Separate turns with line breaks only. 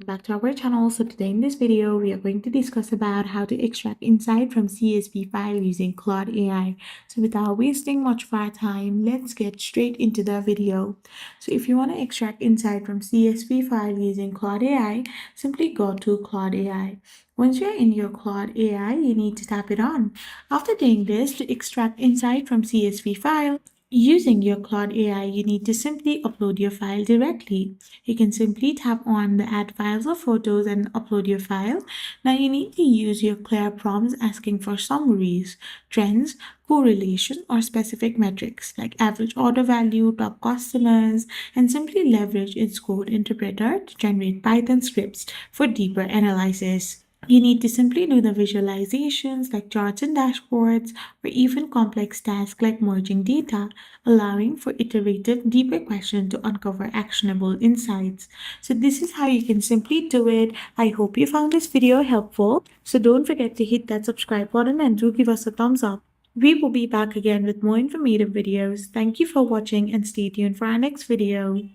back to our channel. So today in this video, we are going to discuss about how to extract insight from CSV file using Claude AI. So without wasting much of our time, let's get straight into the video. So if you want to extract insight from CSV file using Claude AI, simply go to Claude AI. Once you're in your Claude AI, you need to tap it on. After doing this, to extract insight from CSV file, using your Claude AI, you need to simply upload your file directly. You can simply tap on the add files or photos and upload your file. Now you need to use your clear prompts asking for summaries, trends, correlation, or specific metrics like average order value, top customers, and simply leverage its code interpreter to generate Python scripts for deeper analysis. You need to simply do the visualizations like charts and dashboards, or even complex tasks like merging data, allowing for iterative, deeper questions to uncover actionable insights. So this is how you can simply do it. I hope you found this video helpful. So don't forget to hit that subscribe button and do give us a thumbs up. We will be back again with more informative videos. Thank you for watching and stay tuned for our next video.